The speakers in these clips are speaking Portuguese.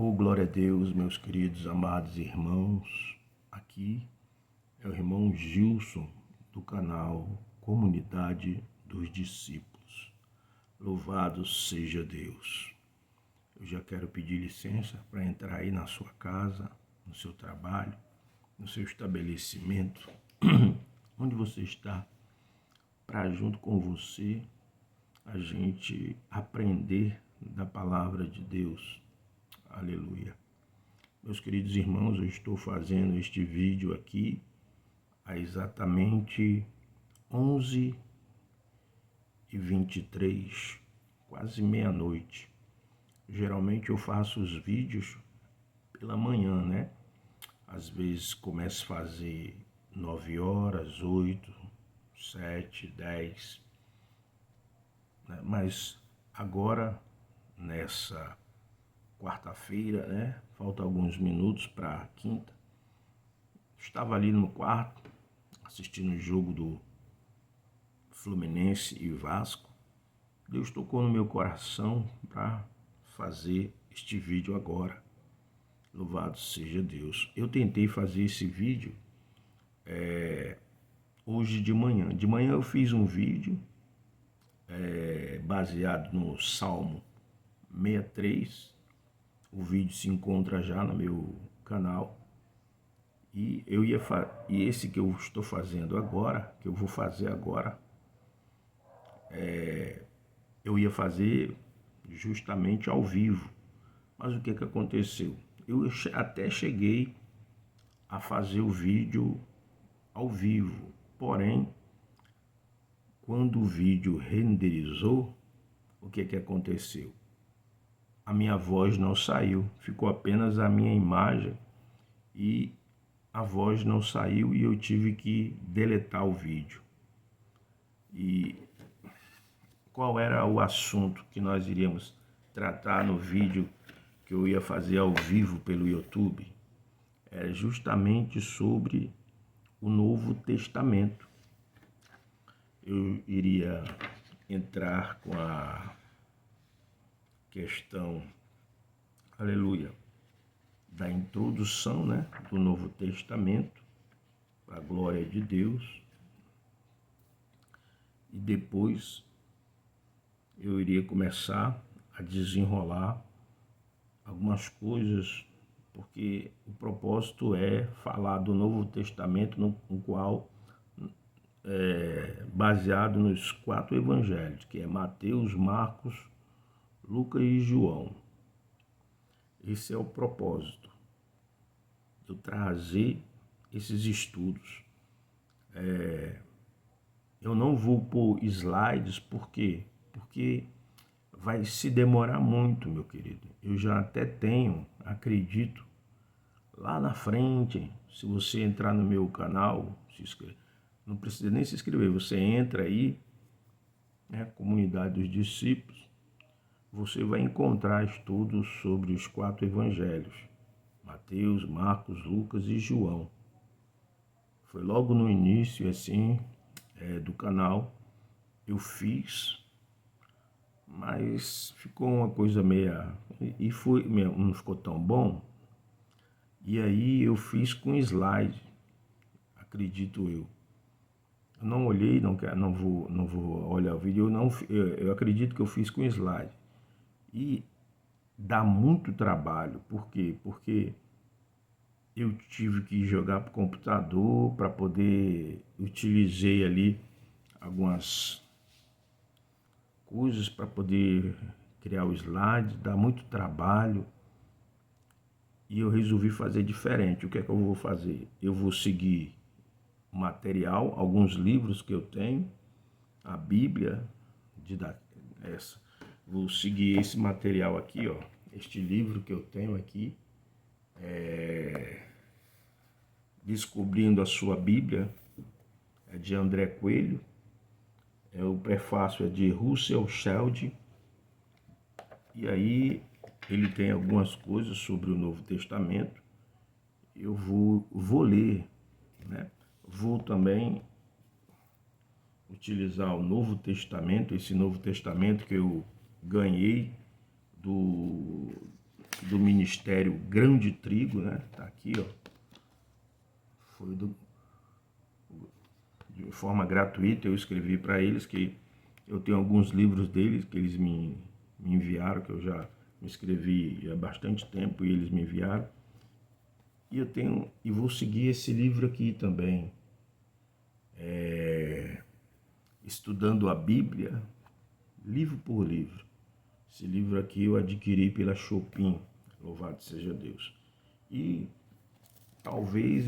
Oh, glória a Deus, meus queridos, amados irmãos. Aqui é o irmão Gilson, do canal Comunidade dos Discípulos. Louvado seja Deus. Eu já quero pedir licença para entrar aí na sua casa, no seu trabalho, no seu estabelecimento, onde você está, para junto com você a gente aprender da palavra de Deus. Aleluia. Meus queridos irmãos, eu estou fazendo este vídeo aqui há exatamente 11h23, quase meia-noite. Geralmente eu faço os vídeos pela manhã, né? Às vezes começo a fazer 9 horas, 8, 7, 10. Né? Mas agora, nessa quarta-feira, né? Falta alguns minutos para quinta. Estava ali no quarto, assistindo o jogo do Fluminense e Vasco. Deus tocou no meu coração para fazer este vídeo agora. Louvado seja Deus. Eu tentei fazer esse vídeo hoje de manhã. De manhã eu fiz um vídeo baseado no Salmo 63. O vídeo se encontra já no meu canal. E esse que eu estou fazendo agora, que eu vou fazer agora, eu ia fazer justamente ao vivo. Mas o que aconteceu? Eu até cheguei a fazer o vídeo ao vivo, porém, quando o vídeo renderizou, o que aconteceu? A minha voz não saiu, ficou apenas a minha imagem e a voz não saiu e eu tive que deletar o vídeo. E qual era o assunto que nós iríamos tratar no vídeo que eu ia fazer ao vivo pelo YouTube? É justamente sobre o Novo Testamento. Eu iria entrar com a questão, aleluia, da introdução, né, do Novo Testamento, para a glória de Deus. E depois eu iria começar a desenrolar algumas coisas, porque o propósito é falar do Novo Testamento, no qual baseado nos 4 evangelhos, que é Mateus, Marcos, Lucas e João. Esse é o propósito, eu trazer esses estudos. Eu não vou pôr slides, por quê? Porque vai se demorar muito, meu querido. Eu já até tenho, acredito, lá na frente, se você entrar no meu canal, se inscreve, não precisa nem se inscrever, você entra aí, né, Comunidade dos Discípulos, você vai encontrar estudos sobre os 4 evangelhos, Mateus, Marcos, Lucas e João. Foi logo no início, assim, do canal, eu fiz, mas ficou uma coisa meia, e não ficou tão bom, e aí eu fiz com slide, acredito eu. Eu não olhei, não vou olhar o vídeo, eu acredito que eu fiz com slide. E dá muito trabalho, por quê? Porque eu tive que jogar para o computador para poder, utilizei ali algumas coisas para poder criar o slide, dá muito trabalho. E eu resolvi fazer diferente. O que é que eu vou fazer? Eu vou seguir o material, alguns livros que eu tenho, a Bíblia, vou seguir esse material aqui, ó, este livro que eu tenho aqui, Descobrindo a Sua Bíblia, é de André Coelho, o prefácio é de Russell Shedd, e aí ele tem algumas coisas sobre o Novo Testamento. Eu vou ler, né? Vou também utilizar o Novo Testamento, esse Novo Testamento que eu ganhei do Ministério Grão de Trigo, né? Tá aqui, ó. Foi de forma gratuita, eu escrevi para eles que eu tenho alguns livros deles que eles me enviaram, que eu já me inscrevi há bastante tempo e eles me enviaram. E eu tenho, e vou seguir esse livro aqui também, Estudando a Bíblia, livro por livro. Esse livro aqui eu adquiri pela Chopin, louvado seja Deus. E talvez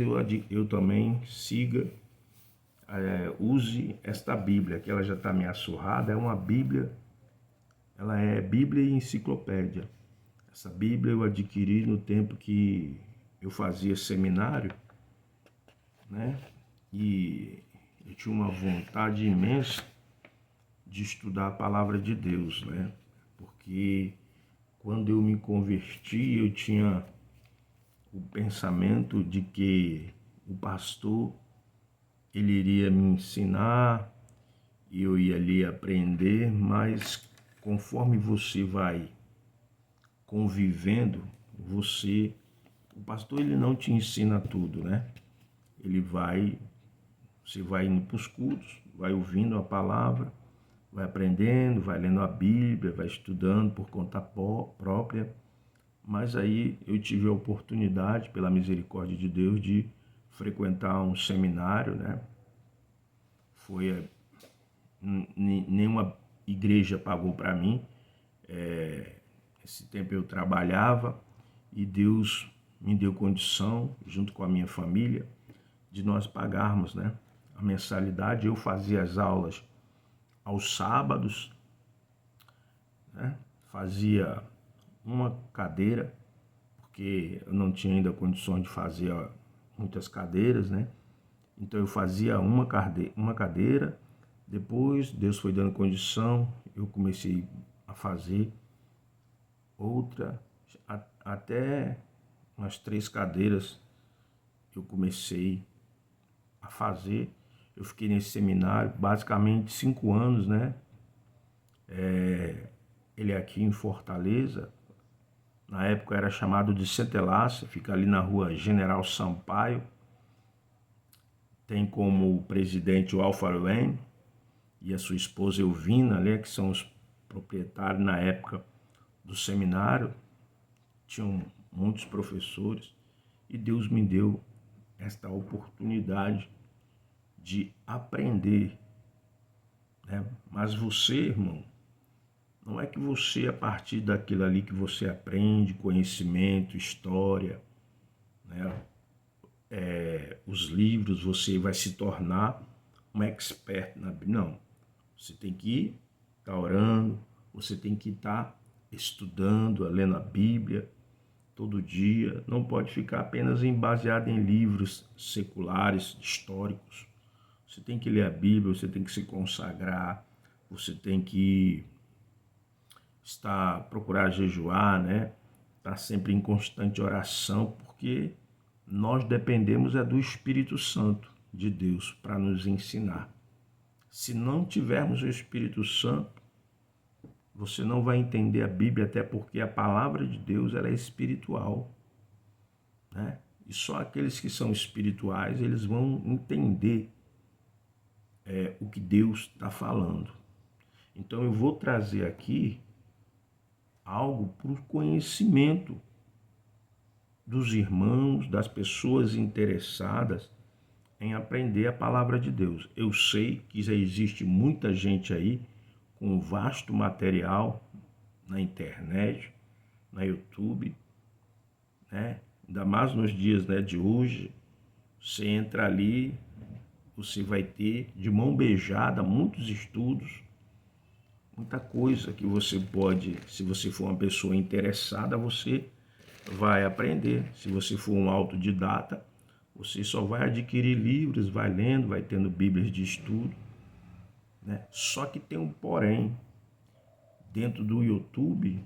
eu também siga, use esta Bíblia, que ela já está meio surrada, é uma Bíblia, ela é Bíblia e enciclopédia. Essa Bíblia eu adquiri no tempo que eu fazia seminário, né? E eu tinha uma vontade imensa de estudar a palavra de Deus, né? Porque quando eu me converti, eu tinha o pensamento de que o pastor ele iria me ensinar e eu ia ali aprender, mas conforme você vai convivendo, o pastor ele não te ensina tudo, né? Você vai indo para os cultos, vai ouvindo a palavra, vai aprendendo, vai lendo a Bíblia, vai estudando por conta própria. Mas aí eu tive a oportunidade, pela misericórdia de Deus, de frequentar um seminário, né? Nenhuma igreja pagou para mim. Esse tempo eu trabalhava e Deus me deu condição, junto com a minha família, de nós pagarmos, né, a mensalidade. Eu fazia as aulas aos sábados, né? Fazia uma cadeira, porque eu não tinha ainda condições de fazer muitas cadeiras, né? Então eu fazia uma cadeira, depois Deus foi dando condição, eu comecei a fazer outra, até umas 3 cadeiras eu comecei a fazer. Eu fiquei nesse seminário basicamente 5 anos, né? Ele é aqui em Fortaleza, na época era chamado de Centelácia, fica ali na rua General Sampaio. Tem como presidente o Alfa Wayne e a sua esposa Elvina, né, que são os proprietários na época do seminário. Tinham muitos professores e Deus me deu esta oportunidade de aprender, né? Mas você, irmão, não é que você, a partir daquilo ali que você aprende, conhecimento, história, né, os livros, você vai se tornar um expert na Bíblia. Não. Você tem que estar orando, você tem que estar estudando, lendo a Bíblia todo dia. Não pode ficar apenas baseado em livros seculares, históricos. Você tem que ler a Bíblia, você tem que se consagrar, você tem que procurar jejuar, né? Estar sempre em constante oração, porque nós dependemos do Espírito Santo de Deus para nos ensinar. Se não tivermos o Espírito Santo, você não vai entender a Bíblia, até porque a palavra de Deus ela é espiritual, né? E só aqueles que são espirituais, eles vão entender o que Deus está falando. Então eu vou trazer aqui algo para o conhecimento dos irmãos, das pessoas interessadas em aprender a palavra de Deus. Eu sei que já existe muita gente aí com vasto material na internet, na YouTube, né? Ainda mais nos dias, né, de hoje, você entra ali, você vai ter de mão beijada muitos estudos, muita coisa que você pode, se você for uma pessoa interessada, você vai aprender. Se você for um autodidata, você só vai adquirir livros, vai lendo, vai tendo bíblias de estudo, né? Só que tem um porém. Dentro do YouTube,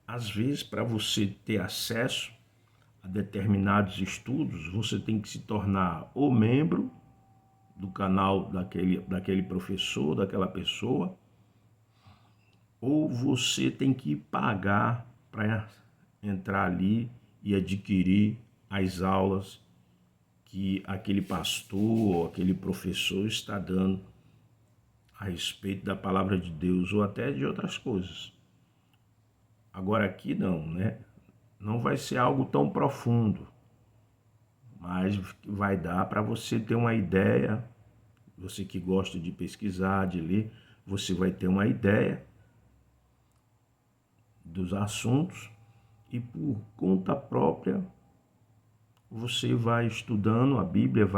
às vezes, para você ter acesso a determinados estudos, você tem que se tornar ou membro do canal daquele professor, daquela pessoa, ou você tem que pagar para entrar ali e adquirir as aulas que aquele pastor ou aquele professor está dando a respeito da palavra de Deus ou até de outras coisas. Agora aqui não, né? Não vai ser algo tão profundo, mas vai dar para você ter uma ideia. Você que gosta de pesquisar, de ler, você vai ter uma ideia dos assuntos e por conta própria você vai estudando a Bíblia,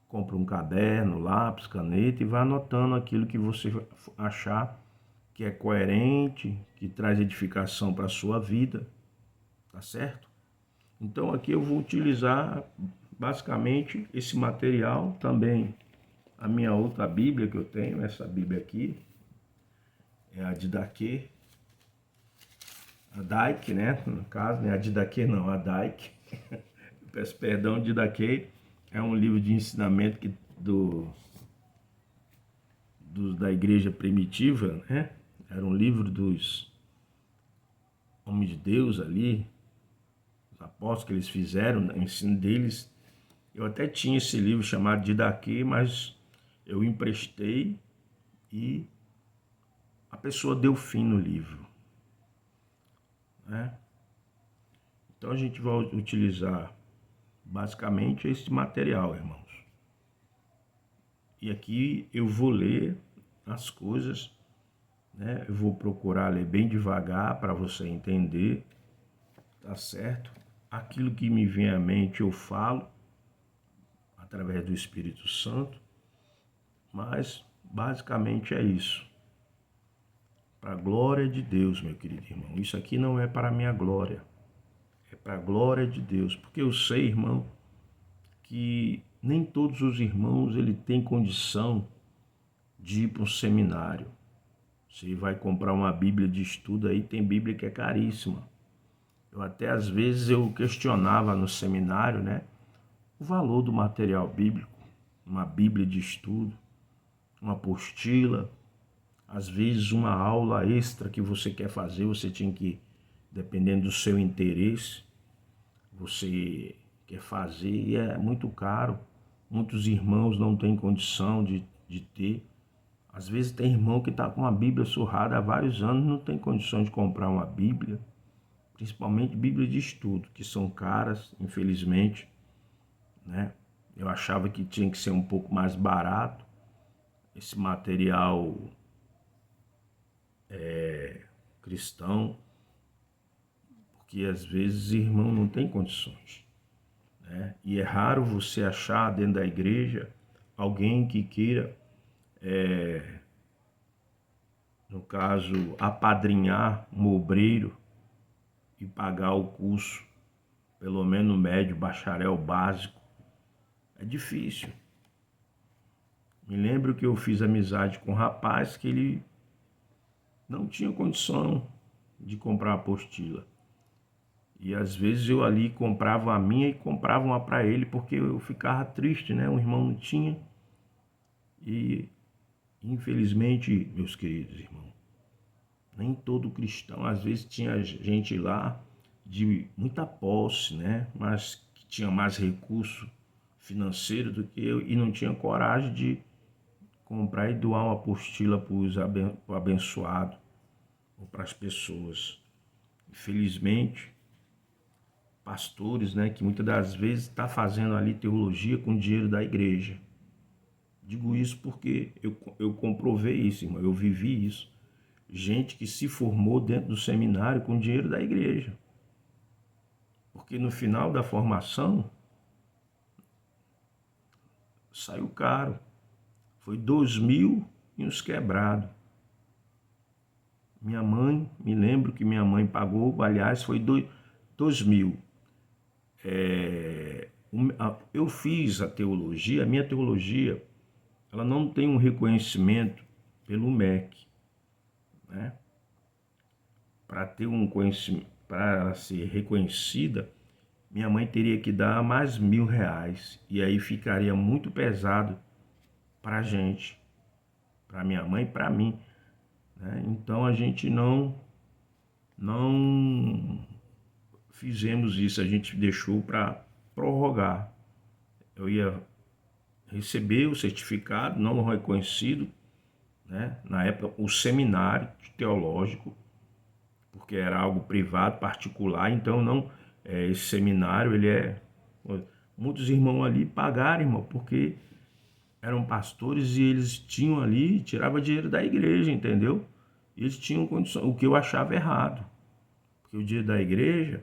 compra um caderno, lápis, caneta e vai anotando aquilo que você achar que é coerente, que traz edificação para a sua vida, tá certo? Então aqui eu vou utilizar basicamente esse material também. A minha outra Bíblia que eu tenho, essa Bíblia aqui, é a Didaquê, a Daike, né? No caso, né? A Didaquê não, a Daike. Peço perdão, Didaquê é um livro de ensinamento da igreja primitiva, né? Era um livro dos homens de Deus ali, os apóstolos que eles fizeram, o ensino deles. Eu até tinha esse livro chamado Didaquê, mas eu emprestei e a pessoa deu fim no livro, né? Então a gente vai utilizar basicamente esse material, irmãos. E aqui eu vou ler as coisas, né? Eu vou procurar ler bem devagar para você entender, tá certo? Aquilo que me vem à mente eu falo através do Espírito Santo, mas basicamente é isso. Para a glória de Deus, meu querido irmão. Isso aqui não é para a minha glória, é para a glória de Deus, porque eu sei, irmão, que nem todos os irmãos ele tem condição de ir para um seminário. Você vai comprar uma Bíblia de estudo aí, tem Bíblia que é caríssima. Eu até às vezes eu questionava no seminário, né, o valor do material bíblico, uma Bíblia de estudo, uma apostila, às vezes uma aula extra que você quer fazer, você tinha que, dependendo do seu interesse, você quer fazer e é muito caro. Muitos irmãos não têm condição de ter. Às vezes tem irmão que está com uma Bíblia surrada há vários anos e não tem condições de comprar uma Bíblia, principalmente Bíblia de estudo, que são caras, infelizmente, né? Eu achava que tinha que ser um pouco mais barato esse material cristão, porque às vezes o irmão não tem condições, né? E é raro você achar dentro da igreja alguém que queira, no caso, apadrinhar um obreiro e pagar o curso, pelo menos médio, bacharel básico. É difícil. Me lembro que eu fiz amizade com um rapaz que ele não tinha condição de comprar uma apostila. E às vezes eu ali comprava a minha e comprava uma para ele, porque eu ficava triste, né? O irmão não tinha. E infelizmente, meus queridos irmãos, nem todo cristão, às vezes tinha gente lá de muita posse, né? Mas que tinha mais recurso financeiro do que eu e não tinha coragem de comprar e doar uma apostila para o abençoado ou para as pessoas. Infelizmente, pastores, né, que muitas das vezes está fazendo ali teologia com dinheiro da igreja. Digo isso porque eu comprovei isso, irmão, eu vivi isso. Gente que se formou dentro do seminário com dinheiro da igreja. Porque no final da formação, saiu caro. Foi 2.000 e uns quebrados. Minha mãe, me lembro que minha mãe pagou, aliás, foi 2.000. Eu fiz a teologia, a minha teologia, ela não tem um reconhecimento pelo MEC, né? Para ter um conhecimento, para ser reconhecida, minha mãe teria que dar mais R$ 1.000 e aí ficaria muito pesado para a gente, para minha mãe e para mim. né? Então a gente não fizemos isso, a gente deixou para prorrogar. Eu ia receber o certificado não reconhecido, né? Na época o seminário teológico, porque era algo privado, particular, então não, esse seminário ele é, muitos irmãos ali pagaram, irmão, porque eram pastores e eles tinham ali, tirava dinheiro da igreja, entendeu? E eles tinham condição, o que eu achava errado, porque o dinheiro da igreja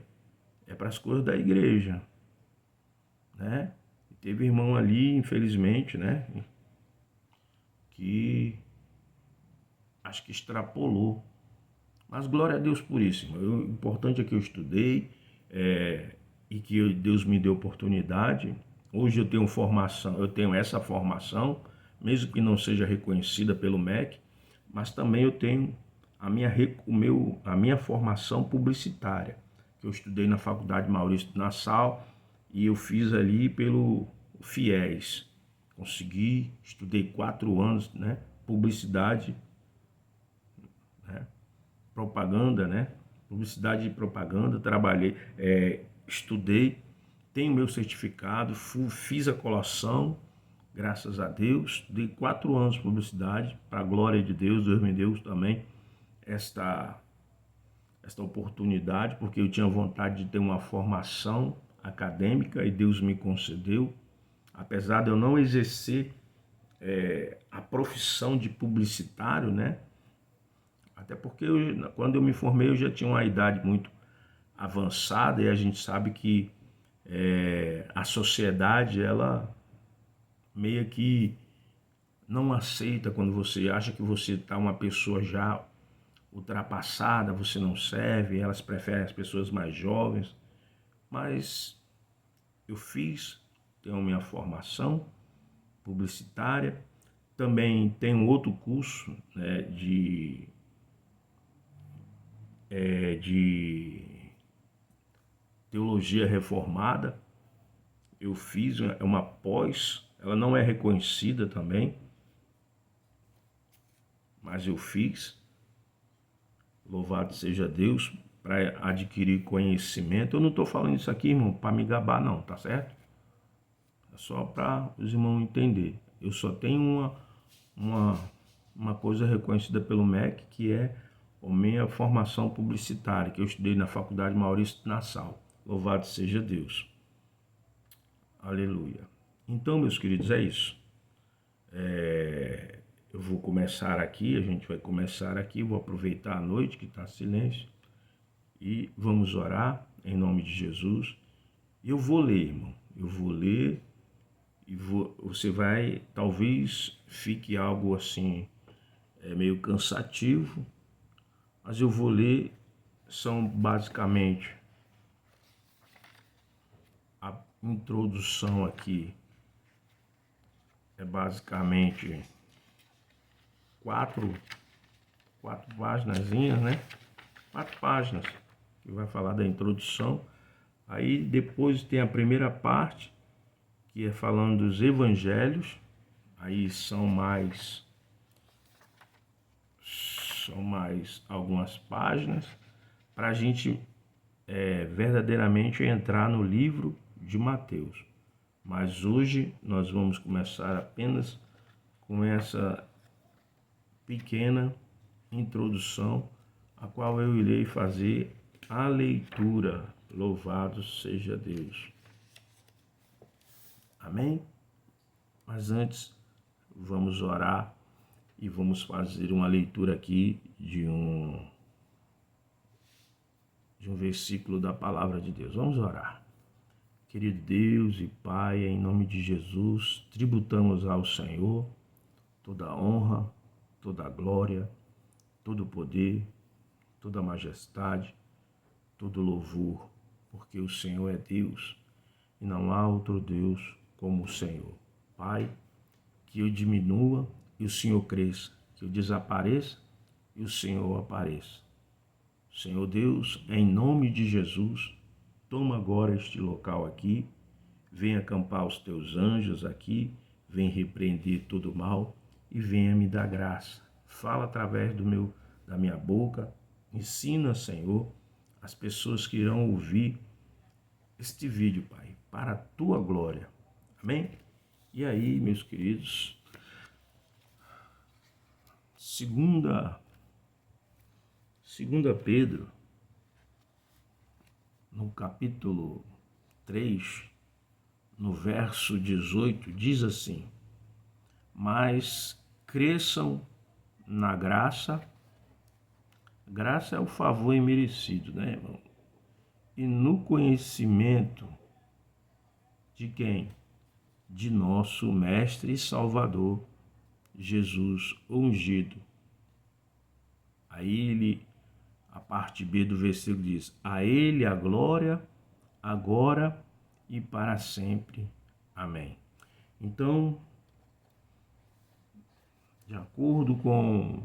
é para as coisas da igreja, né? E teve irmão ali, infelizmente, né, que acho que extrapolou. Mas glória a Deus por isso, irmão. O importante é que eu estudei, e que Deus me deu oportunidade. Hoje eu tenho formação, eu tenho essa formação, mesmo que não seja reconhecida pelo MEC, mas também eu tenho a minha formação publicitária, que eu estudei na Faculdade Maurício de Nassau e eu fiz ali pelo FIES. Consegui, estudei 4 anos, né? Publicidade, né? Propaganda, né? Publicidade e propaganda, trabalhei, estudei, tenho meu certificado, fiz a colação, graças a Deus, dei 4 anos de publicidade, para a glória de Deus, Deus me deu também esta oportunidade, porque eu tinha vontade de ter uma formação acadêmica e Deus me concedeu, apesar de eu não exercer a profissão de publicitário, né? Até porque quando eu me formei eu já tinha uma idade muito avançada e a gente sabe que a sociedade ela meio que não aceita quando você acha que você está uma pessoa já ultrapassada, você não serve, elas preferem as pessoas mais jovens. Mas eu tenho minha formação publicitária, também tenho outro curso, né, de teologia reformada. Eu fiz uma pós, ela não é reconhecida também, mas eu fiz. Louvado seja Deus, para adquirir conhecimento. Eu não estou falando isso aqui, irmão, para me gabar não, tá certo? É só para os irmãos entenderem. Eu só tenho uma coisa reconhecida pelo MEC, que é a minha formação publicitária, que eu estudei na Faculdade Maurício de Nassau. Louvado seja Deus. Aleluia. Então, meus queridos, é isso. Eu vou começar aqui, a gente vai começar aqui, vou aproveitar a noite que está silêncio e vamos orar em nome de Jesus. Eu vou ler, irmão, eu vou ler e você vai, talvez fique algo assim, meio cansativo, mas eu vou ler, são basicamente a introdução aqui, é basicamente quatro páginazinhas, né? 4 páginas, que vai falar da introdução. Aí depois tem a primeira parte, que é falando dos evangelhos. Aí são mais algumas páginas para a gente verdadeiramente entrar no livro de Mateus. Mas hoje nós vamos começar apenas com essa pequena introdução, a qual eu irei fazer a leitura. Louvado seja Deus. Amém? Mas antes, vamos orar e vamos fazer uma leitura aqui de um versículo da palavra de Deus. Vamos orar. Querido Deus e Pai, em nome de Jesus, tributamos ao Senhor toda a honra, toda a glória, todo o poder, toda a majestade, todo o louvor, porque o Senhor é Deus e não há outro Deus como o Senhor. Pai, que eu diminua e o Senhor cresça, que eu desapareça e o Senhor apareça. Senhor Deus, em nome de Jesus, toma agora este local aqui, vem acampar os teus anjos aqui, vem repreender todo o mal e venha me dar graça. Fala através do meu da minha boca. Ensina, Senhor, as pessoas que irão ouvir este vídeo, Pai, para a tua glória. Amém? E aí, meus queridos, segunda Pedro, no capítulo 3, no verso 18, diz assim: mas cresçam na graça. Graça é o favor imerecido, né, irmão? E no conhecimento de quem? De nosso Mestre e Salvador, Jesus ungido. Aí a parte B do versículo diz: a ele a glória, agora e para sempre. Amém. Então, de acordo com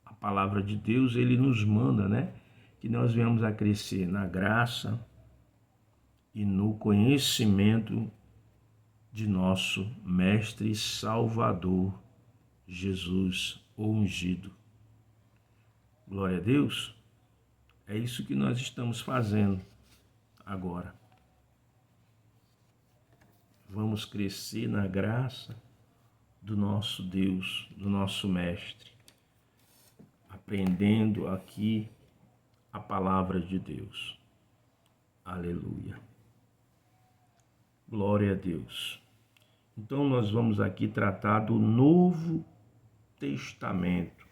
a palavra de Deus, ele nos manda, né, que nós venhamos a crescer na graça e no conhecimento de nosso Mestre e Salvador, Jesus ungido. Glória a Deus. É isso que nós estamos fazendo agora. Vamos crescer na graça do nosso Deus, do nosso Mestre, aprendendo aqui a palavra de Deus. Aleluia. Glória a Deus. Então nós vamos aqui tratar do Novo Testamento.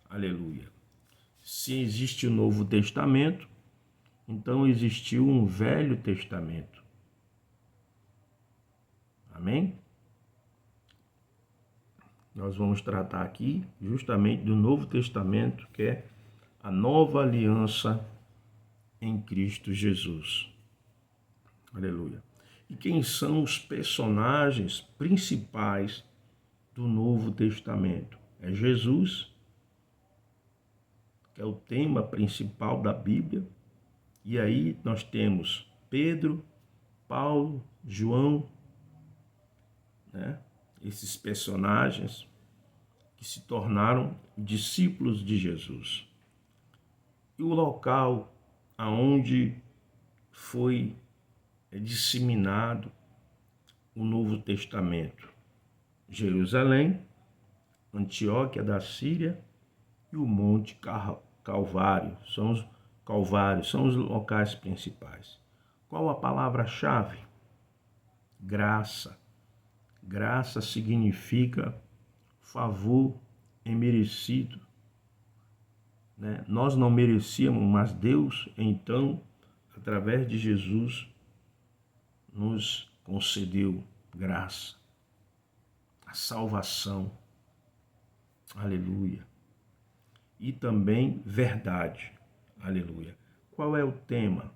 Aleluia. Se existe o Novo Testamento, então existiu um Velho Testamento. Amém? Nós vamos tratar aqui justamente do Novo Testamento, que é a nova aliança em Cristo Jesus. Aleluia. E quem são os personagens principais do Novo Testamento? É Jesus, que é o tema principal da Bíblia. E aí nós temos Pedro, Paulo, João, né? Esses personagens que se tornaram discípulos de Jesus. E o local aonde foi disseminado o Novo Testamento: Jerusalém, Antioquia da Síria e o Monte Calvário. São os locais principais. Qual a palavra-chave? Graça. Graça significa favor imerecido, né? Nós não merecíamos, mas Deus, então, através de Jesus, nos concedeu graça, a salvação. Aleluia. E também verdade. Aleluia. Qual é o tema?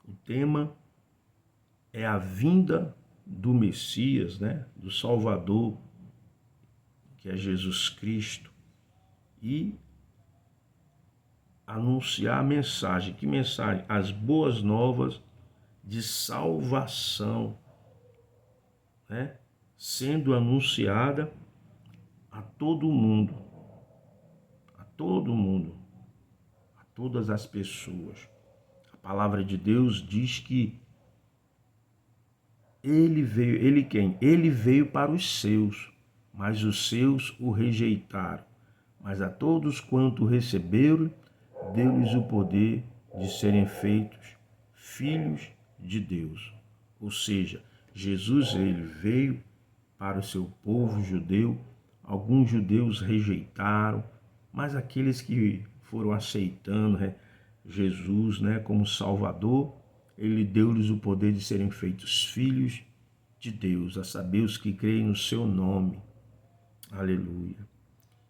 O tema é a vinda do Messias, né? Do Salvador, que é Jesus Cristo, e anunciar a mensagem. Que mensagem? As boas novas de salvação, né? Sendo anunciada a todo mundo, a todas as pessoas. A palavra de Deus diz que ele quem? Ele veio para os seus, mas os seus o rejeitaram. Mas a todos quanto receberam, deu-lhes o poder de serem feitos filhos de Deus. Ou seja, Jesus, ele veio para o seu povo judeu. Alguns judeus rejeitaram, mas aqueles que foram aceitando Jesus, né, como Salvador, ele deu-lhes o poder de serem feitos filhos de Deus, a saber, os que creem no seu nome. Aleluia.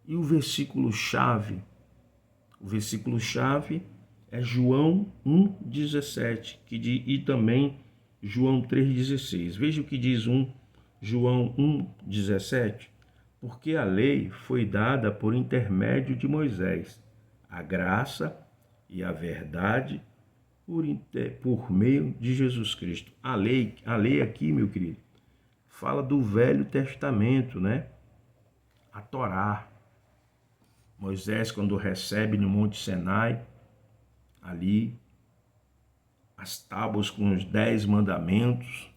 E o versículo-chave é João 1,17, e também João 3,16. Veja o que diz João 1,17. Porque a lei foi dada por intermédio de Moisés, a graça e a verdade por meio de Jesus Cristo. A lei aqui, meu querido, fala do Velho Testamento, né? A Torá. Moisés, quando recebe no Monte Sinai, ali, as tábuas com os 10 mandamentos,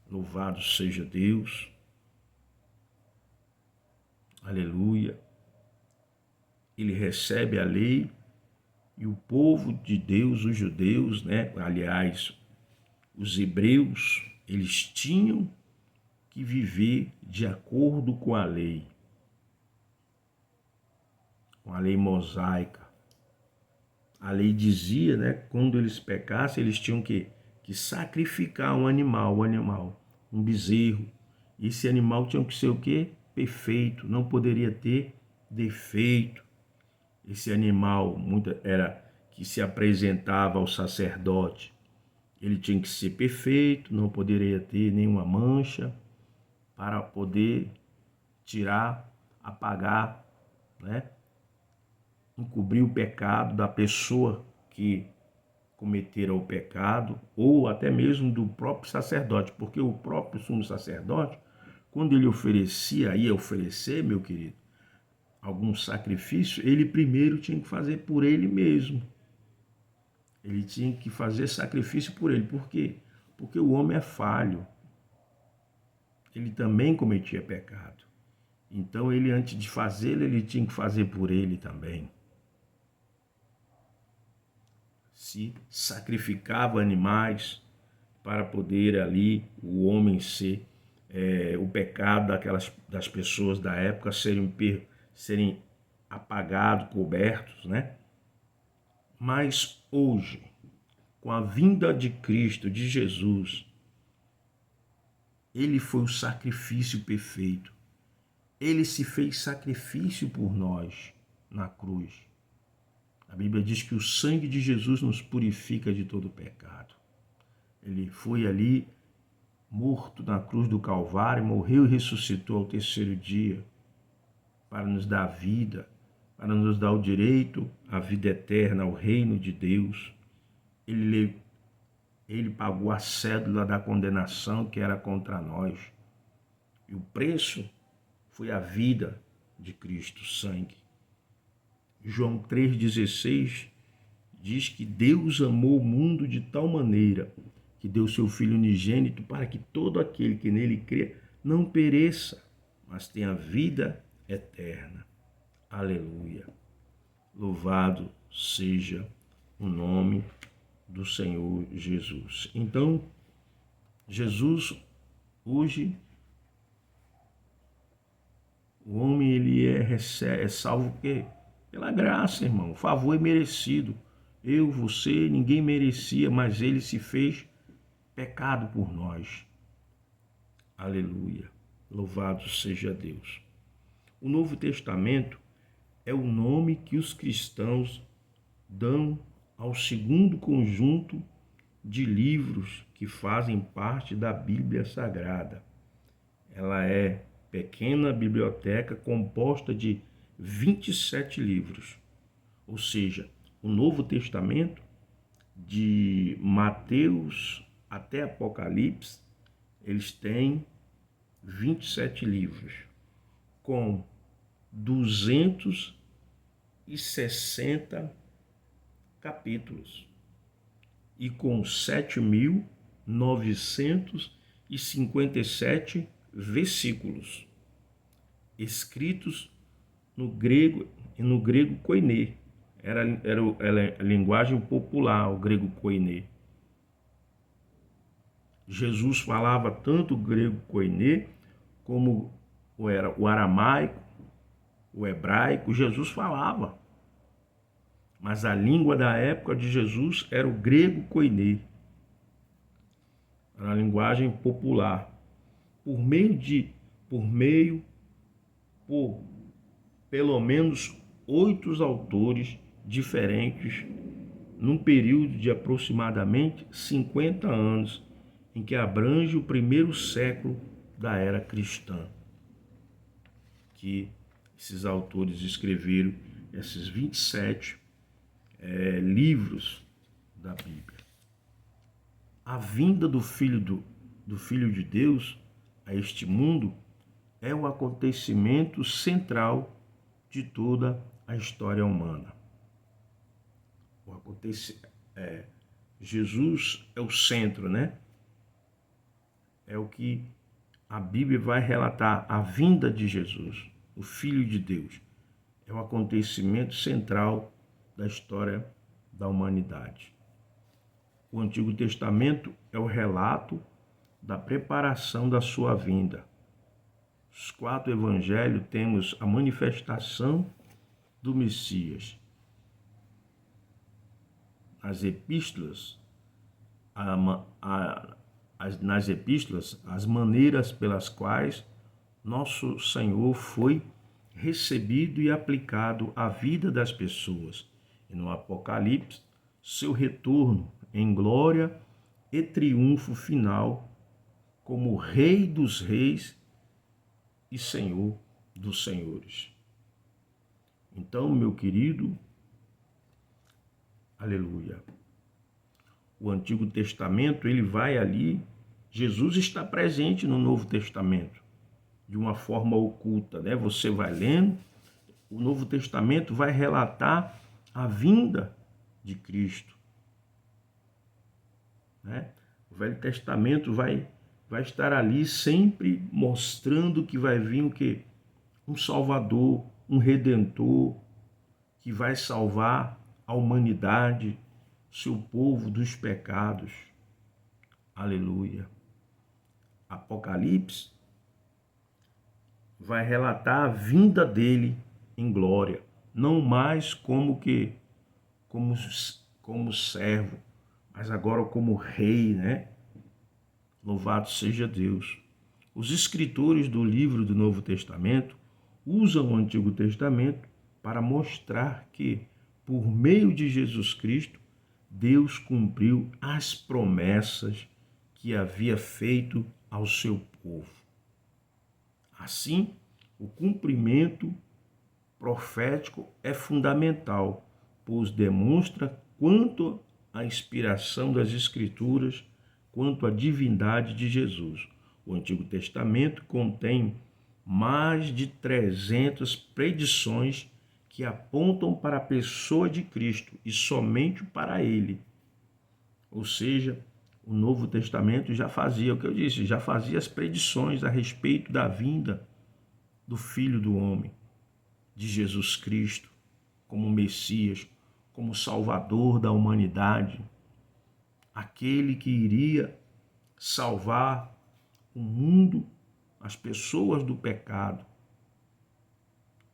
louvado seja Deus, aleluia. Ele recebe a lei e o povo de Deus, os judeus, aliás, os hebreus, eles tinham que viver de acordo com a lei mosaica. A lei dizia, quando eles pecassem, eles tinham que sacrificar um animal, um bezerro. Esse animal tinha que ser o quê? Perfeito, não poderia ter defeito. Esse animal era que se apresentava ao sacerdote. Ele tinha que ser perfeito, não poderia ter nenhuma mancha, para poder tirar, apagar, encobrir o pecado da pessoa que cometera o pecado, ou até mesmo do próprio sacerdote, porque o próprio sumo sacerdote, quando ele ia oferecer, meu querido, algum sacrifício, ele primeiro tinha que fazer por ele mesmo. Ele tinha que fazer sacrifício por ele. Por quê? Porque o homem é falho. Ele também cometia pecado. Então, ele, antes de fazer, ele tinha que fazer por ele também. Se sacrificava animais para poder ali o homem ser, o pecado das pessoas da época serem apagados, cobertos, Mas hoje, com a vinda de Cristo, de Jesus, ele foi o sacrifício perfeito. Ele se fez sacrifício por nós na cruz. A Bíblia diz que o sangue de Jesus nos purifica de todo pecado. Ele foi ali morto na cruz do Calvário, morreu e ressuscitou ao terceiro dia para nos dar vida, para nos dar o direito à vida eterna, ao reino de Deus. Ele pagou a cédula da condenação que era contra nós. E o preço foi a vida de Cristo, o sangue. João 3,16 diz que Deus amou o mundo de tal maneira que deu seu Filho unigênito para que todo aquele que nele crê não pereça, mas tenha vida eterna. Aleluia. Louvado seja o nome do Senhor Jesus. Então, Jesus, hoje, o homem ele é salvo pela graça, irmão. O favor é merecido. Eu, você, ninguém merecia, mas ele se fez pecado por nós. Aleluia. Louvado seja Deus. O Novo Testamento é o nome que os cristãos dão ao segundo conjunto de livros que fazem parte da Bíblia Sagrada. Ela é pequena biblioteca composta de 27 livros, ou seja, o Novo Testamento, de Mateus até Apocalipse, eles têm 27 livros, com 260 capítulos e com 7.957 versículos, escritos no grego koiné. Era a linguagem popular, o grego koiné. Jesus falava tanto o grego koiné como o aramaico, o hebraico. Jesus falava, mas a língua da época de Jesus era o grego koiné, era a linguagem popular. Por pelo menos 8 autores diferentes, num período de aproximadamente 50 anos, em que abrange o primeiro século da era cristã, que esses autores escreveram esses 27 livros da Bíblia. A vinda do Filho de Deus a este mundo é o acontecimento central de toda a história humana. Jesus é o centro, né? É o que a Bíblia vai relatar, a vinda de Jesus, o Filho de Deus. É o acontecimento central da história da humanidade. O Antigo Testamento é o relato da preparação da sua vinda. Os 4 evangelhos temos a manifestação do Messias. Nas epístolas, as maneiras pelas quais nosso Senhor foi recebido e aplicado à vida das pessoas. E no Apocalipse, seu retorno em glória e triunfo final como Rei dos Reis e Senhor dos Senhores. Então, meu querido, aleluia, o Antigo Testamento, ele vai ali, Jesus está presente no Novo Testamento, de uma forma oculta, né? Você vai lendo, o Novo Testamento vai relatar a vinda de Cristo, né? O Velho Testamento vai estar ali sempre mostrando que vai vir o quê? Um Salvador, um Redentor, que vai salvar a humanidade, seu povo dos pecados. Aleluia. Apocalipse vai relatar a vinda dele em glória, não mais como servo, mas agora como rei, né? Louvado seja Deus. Os escritores do livro do Novo Testamento usam o Antigo Testamento para mostrar que, por meio de Jesus Cristo, Deus cumpriu as promessas que havia feito ao seu povo. Assim, o cumprimento profético é fundamental, pois demonstra quanto a inspiração das Escrituras, quanto a divindade de Jesus. O Antigo Testamento contém mais de 300 predições que apontam para a pessoa de Cristo e somente para ele. Ou seja, o Novo Testamento já fazia o que eu disse, já fazia as predições a respeito da vinda do Filho do Homem, de Jesus Cristo, como Messias, como Salvador da humanidade, aquele que iria salvar o mundo, as pessoas do pecado.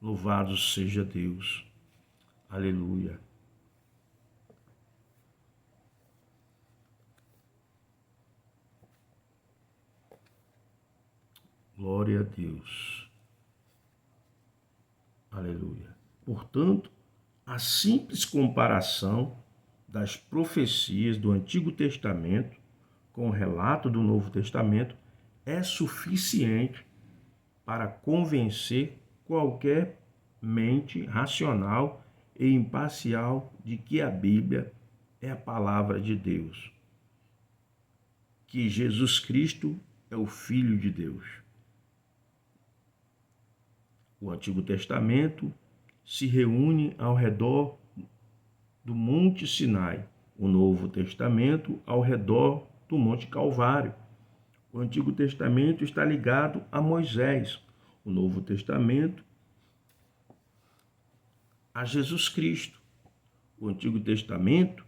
Louvado seja Deus. Aleluia. Glória a Deus. Aleluia. Portanto, a simples comparação das profecias do Antigo Testamento com o relato do Novo Testamento é suficiente para convencer qualquer mente racional e imparcial de que a Bíblia é a palavra de Deus, que Jesus Cristo é o Filho de Deus. O Antigo Testamento se reúne ao redor do Monte Sinai, o Novo Testamento ao redor do Monte Calvário. O Antigo Testamento está ligado a Moisés, o Novo Testamento a Jesus Cristo. O Antigo Testamento,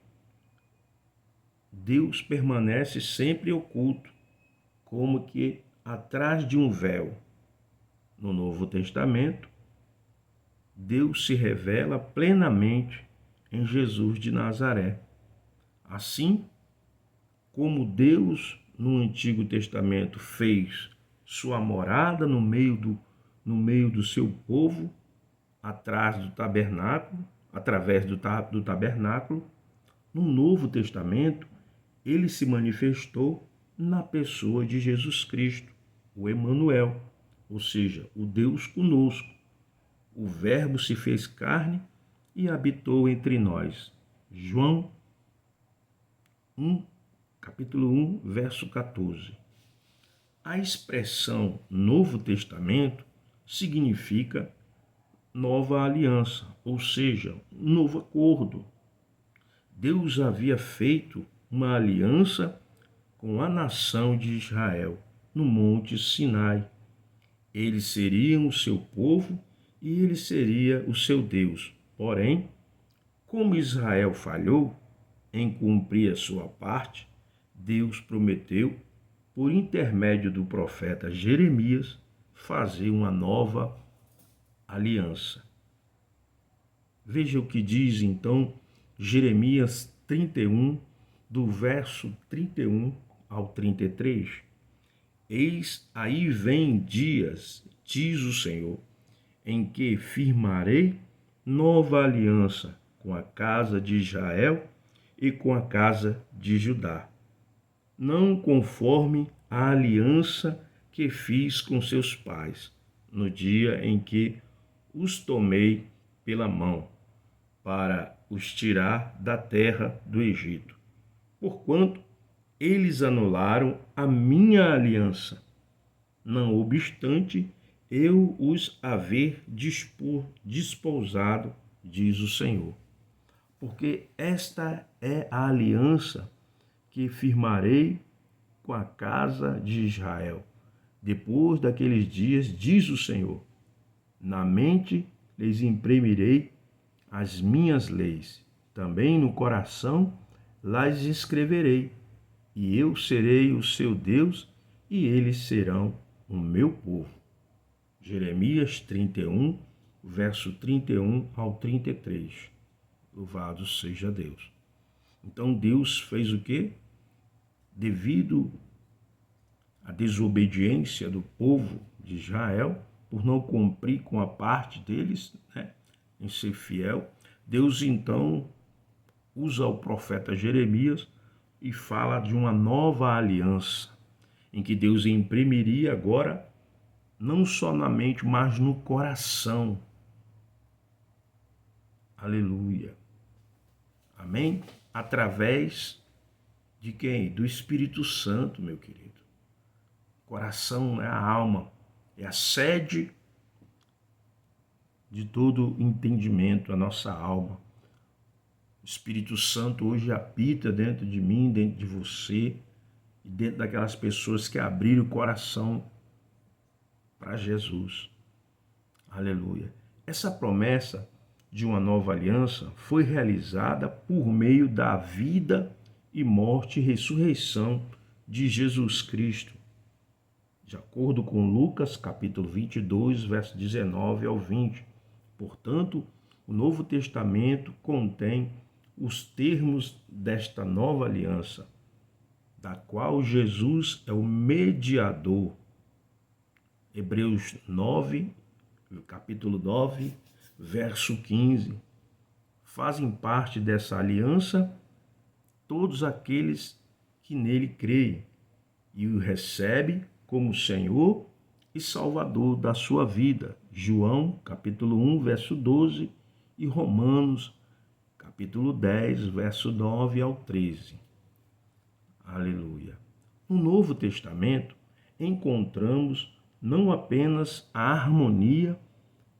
Deus permanece sempre oculto, como que atrás de um véu. No Novo Testamento, Deus se revela plenamente em Jesus de Nazaré. Assim como Deus no Antigo Testamento fez sua morada no meio do seu povo, através do tabernáculo, no Novo Testamento, ele se manifestou na pessoa de Jesus Cristo, o Emanuel, ou seja, o Deus conosco. O Verbo se fez carne e habitou entre nós. João 1, capítulo 1, verso 14. A expressão Novo Testamento significa nova aliança, ou seja, um novo acordo. Deus havia feito uma aliança com a nação de Israel no Monte Sinai. Eles seriam o seu povo e ele seria o seu Deus. Porém, como Israel falhou em cumprir a sua parte, Deus prometeu, por intermédio do profeta Jeremias, fazer uma nova aliança. Veja o que diz então Jeremias 31, do verso 31 ao 33. Eis aí vem dias, diz o Senhor, em que firmarei nova aliança com a casa de Israel e com a casa de Judá, não conforme a aliança que fiz com seus pais, no dia em que os tomei pela mão, para os tirar da terra do Egito. Porquanto eles anularam a minha aliança, não obstante eu os haver desposado, diz o Senhor. Porque esta é a aliança que firmarei com a casa de Israel. Depois daqueles dias, diz o Senhor, na mente lhes imprimirei as minhas leis, também no coração las escreverei, e eu serei o seu Deus, e eles serão o meu povo. Jeremias 31, verso 31 ao 33. Louvado seja Deus. Então Deus fez o quê? Devido à desobediência do povo de Israel, por não cumprir com a parte deles, em ser fiel, Deus então usa o profeta Jeremias e fala de uma nova aliança, em que Deus imprimiria agora, não só na mente, mas no coração. Aleluia. Amém? Através de quem? Do Espírito Santo, meu querido. Coração é a alma, é a sede de todo entendimento, a nossa alma. O Espírito Santo hoje habita dentro de mim, dentro de você, e dentro daquelas pessoas que abriram o coração para Jesus. Aleluia. Essa promessa de uma nova aliança foi realizada por meio da vida e morte e ressurreição de Jesus Cristo, de acordo com Lucas, capítulo 22, verso 19 ao 20. Portanto, o Novo Testamento contém os termos desta nova aliança, da qual Jesus é o mediador. Hebreus 9, capítulo 9, verso 15. Fazem parte dessa aliança todos aqueles que nele creem e o recebem como Senhor e Salvador da sua vida. João, capítulo 1, verso 12 e Romanos, capítulo 10, verso 9 ao 13. Aleluia. No Novo Testamento, encontramos não apenas a harmonia,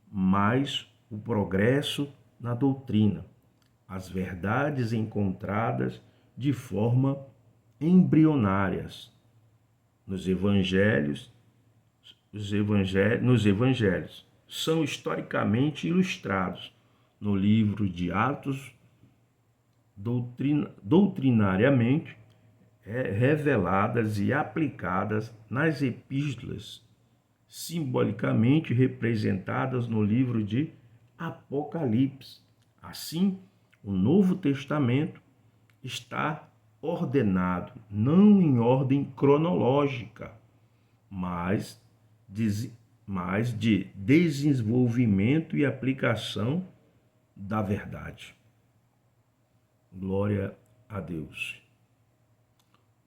mas o progresso na doutrina, as verdades encontradas de forma embrionárias nos evangelhos. Nos evangelhos são historicamente ilustrados no livro de Atos, doutrinariamente reveladas e aplicadas nas epístolas, simbolicamente representadas no livro de Apocalipse. Assim, o Novo Testamento está ordenado não em ordem cronológica, mas de desenvolvimento e aplicação da verdade. Glória a Deus.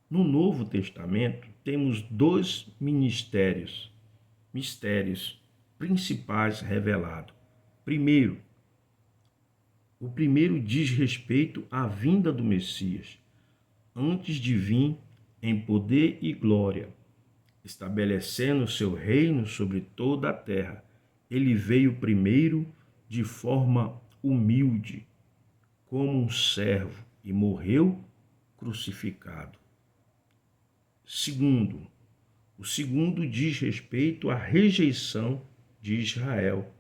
No Novo Testamento, temos dois mistérios principais revelados. O primeiro diz respeito à vinda do Messias, antes de vir em poder e glória. estabelecendo seu reino sobre toda a terra. Ele veio primeiro de forma humilde, como um servo, e morreu crucificado. Segundo, o segundo diz respeito à rejeição de Israel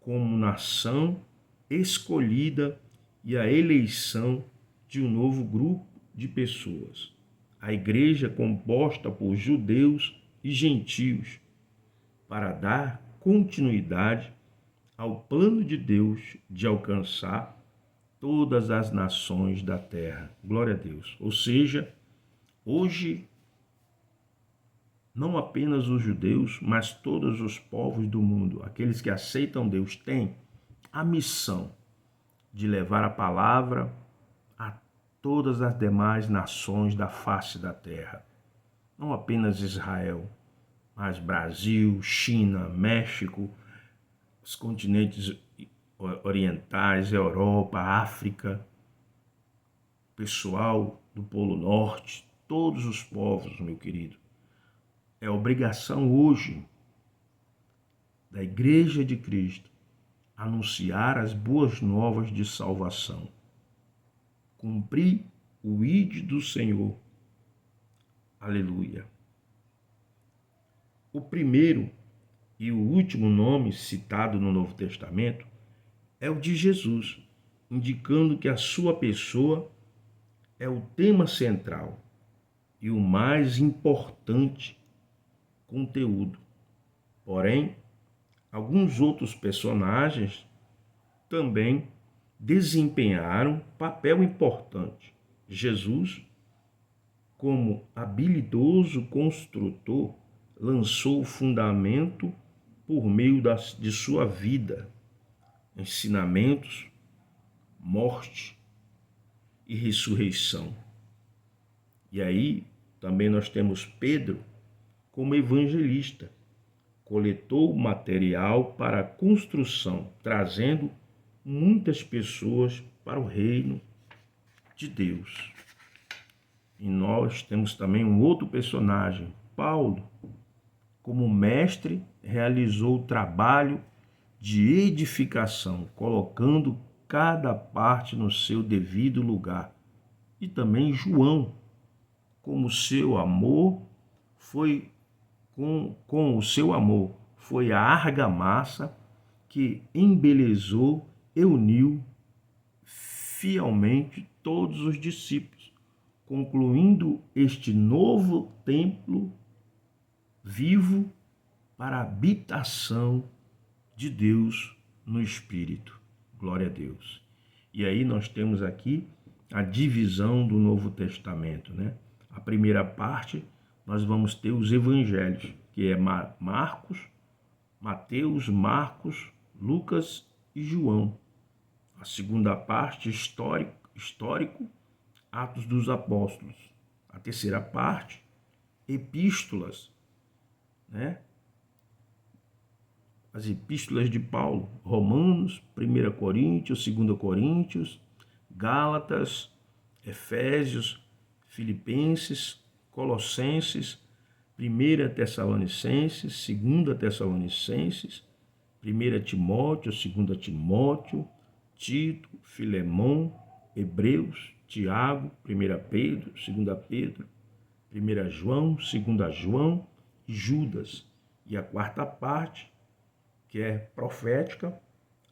como nação escolhida e a eleição de um novo grupo de pessoas. A igreja composta por judeus e gentios para dar continuidade ao plano de Deus de alcançar todas as nações da terra. Glória a Deus. Ou seja, hoje não apenas os judeus, mas todos os povos do mundo, aqueles que aceitam Deus, têm a missão de levar a palavra a todas as demais nações da face da terra. Não apenas Israel, mas Brasil, China, México, os continentes orientais, Europa, África, pessoal do Polo Norte, todos os povos, meu querido. É obrigação hoje da Igreja de Cristo anunciar as boas novas de salvação, cumprir o ide do Senhor. Aleluia. O primeiro e o último nome citado no Novo Testamento é o de Jesus, indicando que a sua pessoa é o tema central e o mais importante conteúdo. Porém, alguns outros personagens também desempenharam papel importante. Jesus, como habilidoso construtor, lançou o fundamento por meio de sua vida, ensinamentos, morte e ressurreição. E aí também nós temos Pedro como evangelista, coletou material para a construção, trazendo muitas pessoas para o reino de Deus. E nós temos também um outro personagem, Paulo, como mestre, realizou o trabalho de edificação, colocando cada parte no seu devido lugar. E também João, como seu amor foi com o seu amor, foi a argamassa que embelezou e uniu fielmente todos os discípulos, concluindo este novo templo vivo para a habitação de Deus no Espírito. Glória a Deus. E aí nós temos aqui a divisão do Novo Testamento, né? A primeira parte, nós vamos ter os evangelhos, que é Marcos, Mateus, Marcos, Lucas e João. A segunda parte, histórico, Atos dos Apóstolos. A terceira parte, epístolas, né? As epístolas de Paulo, Romanos, 1 Coríntios, 2 Coríntios, Gálatas, Efésios, Filipenses, Colossenses, 1 Tessalonicenses, 2 Tessalonicenses, 1 Timóteo, 2 Timóteo, Tito, Filemão, Hebreus, Tiago, 1 Pedro, 2 Pedro, 1 João, 2 João e Judas. E a quarta parte, que é profética,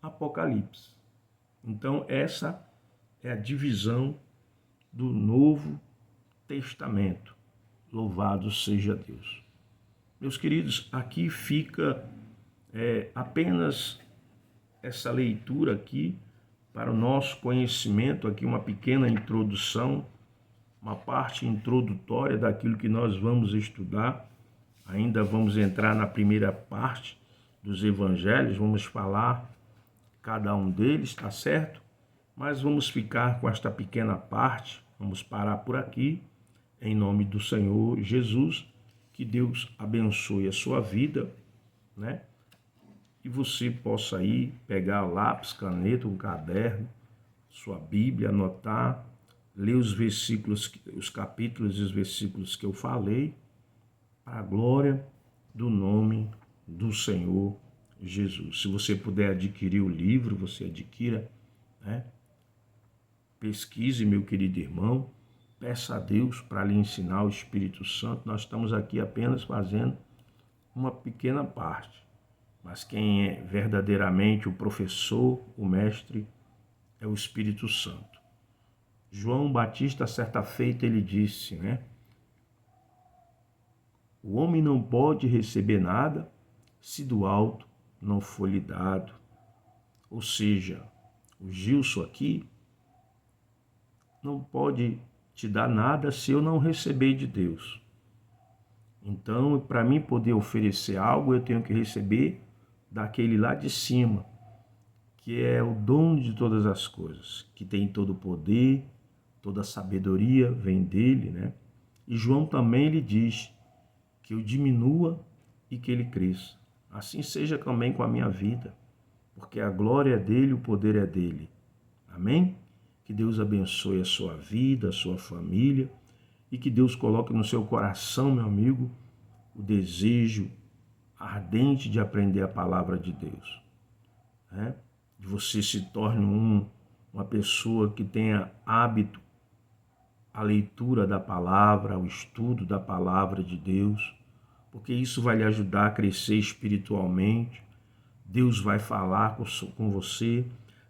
Apocalipse. Então, essa é a divisão do Novo Testamento. Louvado seja Deus. Meus queridos, aqui fica apenas essa leitura aqui para o nosso conhecimento, aqui uma pequena introdução, uma parte introdutória daquilo que nós vamos estudar. Ainda vamos entrar na primeira parte dos evangelhos, vamos falar cada um deles, tá certo? Mas vamos ficar com esta pequena parte, vamos parar por aqui, em nome do Senhor Jesus, que Deus abençoe a sua vida, né? E você possa aí pegar lápis, caneta, um caderno, sua Bíblia, anotar, ler os versículos, os capítulos e os versículos que eu falei, para a glória do nome do Senhor Jesus. Se você puder adquirir o livro, você adquira, né? Pesquise, meu querido irmão, peça a Deus para lhe ensinar o Espírito Santo. Nós estamos aqui apenas fazendo uma pequena parte, mas quem é verdadeiramente o professor, o mestre, é o Espírito Santo. João Batista, certa feita, ele disse, né? O homem não pode receber nada se do alto não for lhe dado. Ou seja, o Gilson aqui não pode te dar nada se eu não receber de Deus. Então, para mim poder oferecer algo, eu tenho que receber daquele lá de cima, que é o dono de todas as coisas, que tem todo o poder, toda a sabedoria vem dele, né? E João também ele diz que eu diminua e que ele cresça. Assim seja também com a minha vida, porque a glória é dele, o poder é dele. Amém? Que Deus abençoe a sua vida, a sua família e que Deus coloque no seu coração, meu amigo, o desejo ardente de aprender a palavra de Deus, né? De você se torne uma pessoa que tenha hábito a leitura da palavra, o estudo da palavra de Deus, porque isso vai lhe ajudar a crescer espiritualmente. Deus vai falar com você,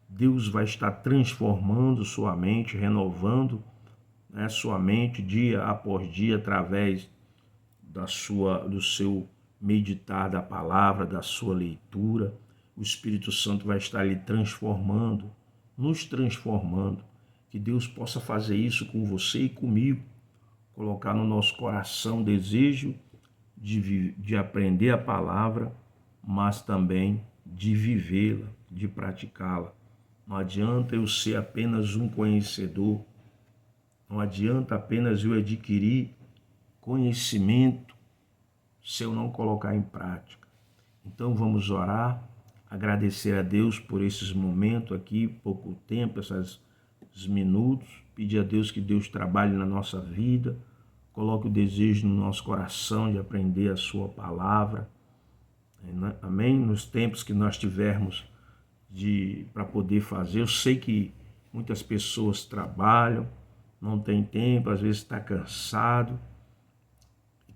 Deus vai estar transformando sua mente, renovando, né, sua mente dia após dia através do seu meditar da palavra, da sua leitura. O Espírito Santo vai estar lhe transformando, nos transformando. Que Deus possa fazer isso com você e comigo, colocar no nosso coração o desejo de aprender a palavra, mas também de vivê-la, de praticá-la. Não adianta eu ser apenas um conhecedor, não adianta apenas eu adquirir conhecimento se eu não colocar em prática. Então vamos orar, agradecer a Deus por esses momentos aqui, pouco tempo, esses minutos, pedir a Deus que Deus trabalhe na nossa vida, coloque o desejo no nosso coração de aprender a sua palavra. Amém? Nos tempos que nós tivermos para poder fazer. Eu sei que muitas pessoas trabalham, não tem tempo, às vezes está cansado,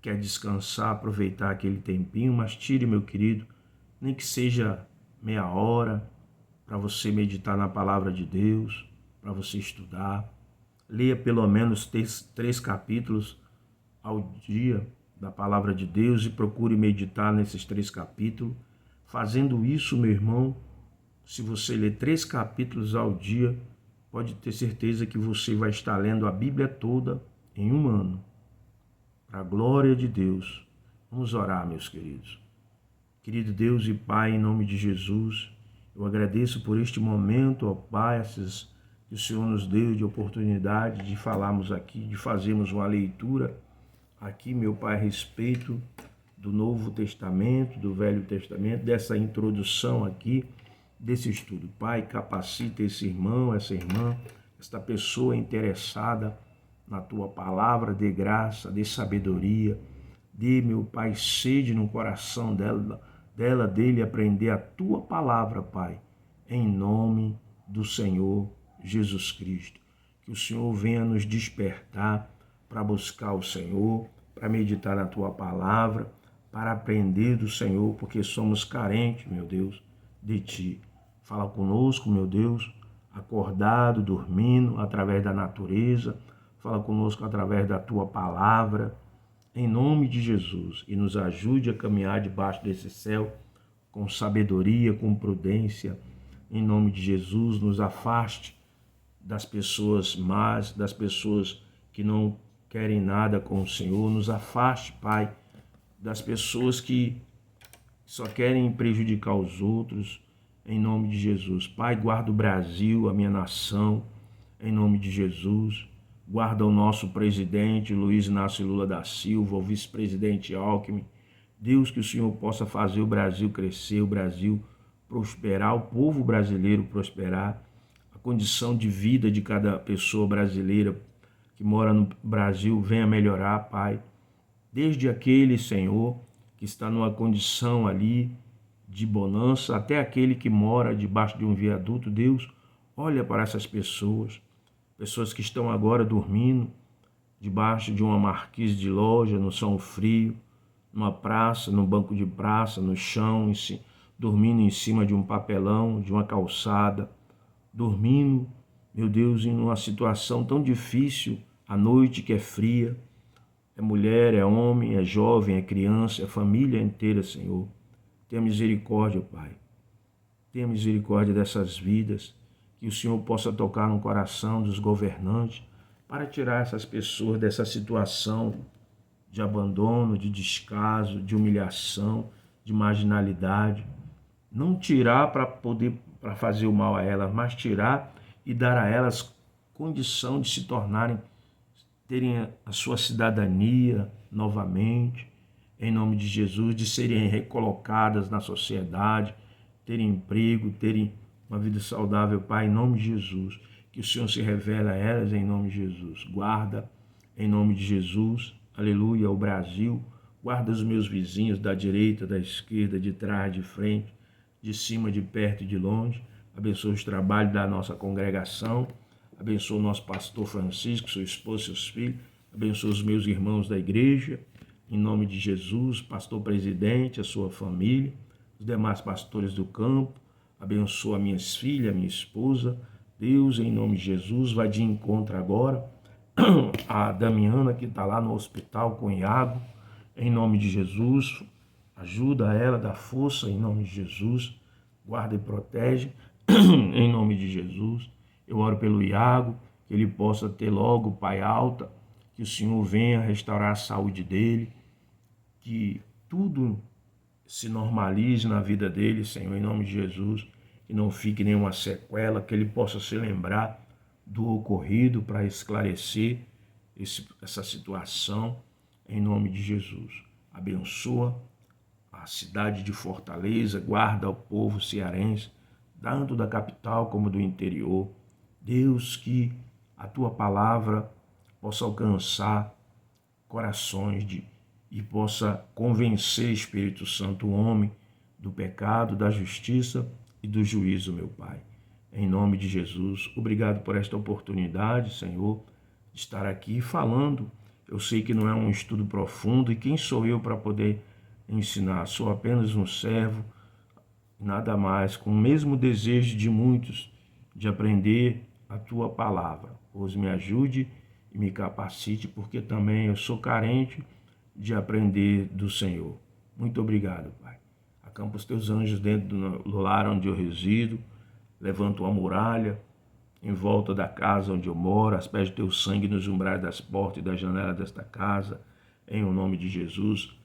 quer descansar, aproveitar aquele tempinho, mas tire, meu querido, nem que seja meia hora para você meditar na palavra de Deus, para você estudar. Leia pelo menos 3 capítulos ao dia da palavra de Deus e procure meditar nesses 3 capítulos. Fazendo isso, meu irmão, se você ler 3 capítulos ao dia, pode ter certeza que você vai estar lendo a Bíblia toda em um ano. Para a glória de Deus. Vamos orar, meus queridos. Querido Deus e Pai, em nome de Jesus, eu agradeço por este momento, ó Pai, que o Senhor nos deu de oportunidade de falarmos aqui, de fazermos uma leitura aqui, meu Pai, a respeito do Novo Testamento, do Velho Testamento, dessa introdução aqui, desse estudo. Pai, capacita esse irmão, essa irmã, esta pessoa interessada na Tua palavra, dê graça, dê sabedoria, dê, meu Pai, sede no coração dele, aprender a Tua palavra, Pai, em nome do Senhor Jesus Cristo. Que o Senhor venha nos despertar para buscar o Senhor, para meditar na Tua palavra, para aprender do Senhor, porque somos carentes, meu Deus, de Ti. Fala conosco, meu Deus, acordado, dormindo, através da natureza. Fala conosco através da Tua palavra, em nome de Jesus. E nos ajude a caminhar debaixo desse céu com sabedoria, com prudência. Em nome de Jesus, nos afaste das pessoas más, das pessoas que não querem nada com o Senhor. Nos afaste, Pai, das pessoas que só querem prejudicar os outros. Em nome de Jesus. Pai, guarda o Brasil, a minha nação, em nome de Jesus. Guarda o nosso presidente Luiz Inácio Lula da Silva, o vice-presidente Alckmin. Deus, que o Senhor possa fazer o Brasil crescer, o Brasil prosperar, o povo brasileiro prosperar, a condição de vida de cada pessoa brasileira que mora no Brasil venha melhorar, Pai. desde aquele, Senhor, que está numa condição ali de bonança, até aquele que mora debaixo de um viaduto. Deus, olha para essas pessoas, pessoas que estão agora dormindo debaixo de uma marquise de loja, no chão frio, numa praça, num banco de praça, no chão, dormindo em cima de um papelão, de uma calçada, dormindo, meu Deus, em uma situação tão difícil, à noite que é fria. É mulher, é homem, é jovem, é criança, é família inteira, Senhor. Tenha misericórdia, Pai. Tenha misericórdia dessas vidas, que o Senhor possa tocar no coração dos governantes para tirar essas pessoas dessa situação de abandono, de descaso, de humilhação, de marginalidade. Não tirar para fazer o mal a elas, mas tirar e dar a elas condição de se tornarem, terem a sua cidadania novamente, em nome de Jesus, de serem recolocadas na sociedade, terem emprego, terem uma vida saudável, Pai, em nome de Jesus. Que o Senhor se revele a elas em nome de Jesus. Guarda em nome de Jesus, aleluia, o Brasil. Guarda os meus vizinhos da direita, da esquerda, de trás, de frente, de cima, de perto e de longe. Abençoa os trabalhos da nossa congregação. Abençoa o nosso pastor Francisco, sua esposa, seus filhos. Abençoa os meus irmãos da igreja. Em nome de Jesus, pastor presidente, a sua família, os demais pastores do campo. Abençoa minhas filhas, minha esposa. Deus, em nome de Jesus, vai de encontro agora a Damiana, que está lá no hospital com o Iago. Em nome de Jesus, ajuda ela, dá força, em nome de Jesus. Guarda e protege, em nome de Jesus. Eu oro pelo Iago, que ele possa ter logo, Pai, alta, que o Senhor venha restaurar a saúde dele, que tudo se normalize na vida dele, Senhor, em nome de Jesus, que não fique nenhuma sequela, que ele possa se lembrar do ocorrido para esclarecer essa situação, em nome de Jesus. Abençoa a cidade de Fortaleza, guarda o povo cearense, tanto da capital como do interior. Deus, que a tua palavra possa alcançar corações e possa convencer, Espírito Santo, o homem do pecado, da justiça e do juízo, meu Pai. Em nome de Jesus, obrigado por esta oportunidade, Senhor, de estar aqui falando. Eu sei que não é um estudo profundo, e quem sou eu para poder ensinar? Sou apenas um servo, nada mais, com o mesmo desejo de muitos de aprender a tua palavra. Pois me ajude e me capacite, porque também eu sou carente de aprender do Senhor. Muito obrigado, Pai. Acampa os teus anjos dentro do lar onde eu resido, levanta uma muralha em volta da casa onde eu moro, asperge teu sangue nos umbrais das portas e das janelas desta casa, em o nome de Jesus.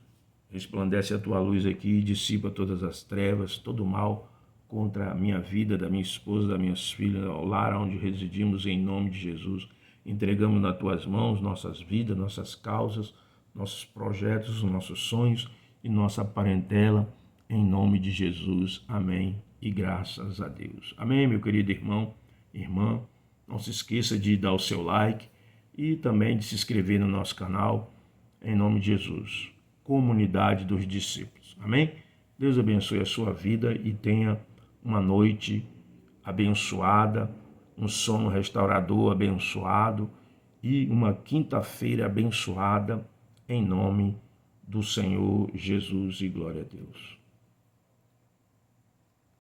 Resplandece a tua luz aqui e dissipa todas as trevas, todo o mal contra a minha vida, da minha esposa, das minhas filhas, ao lar onde residimos, em nome de Jesus. Entregamos nas tuas mãos nossas vidas, nossas causas, nossos projetos, nossos sonhos e nossa parentela, em nome de Jesus. Amém e graças a Deus. Amém, meu querido irmão, irmã. Não se esqueça de dar o seu like e também de se inscrever no nosso canal, em nome de Jesus. Comunidade dos discípulos. Amém? Deus abençoe a sua vida e tenha uma noite abençoada, um sono restaurador abençoado e uma quinta-feira abençoada, em nome do Senhor Jesus, e glória a Deus.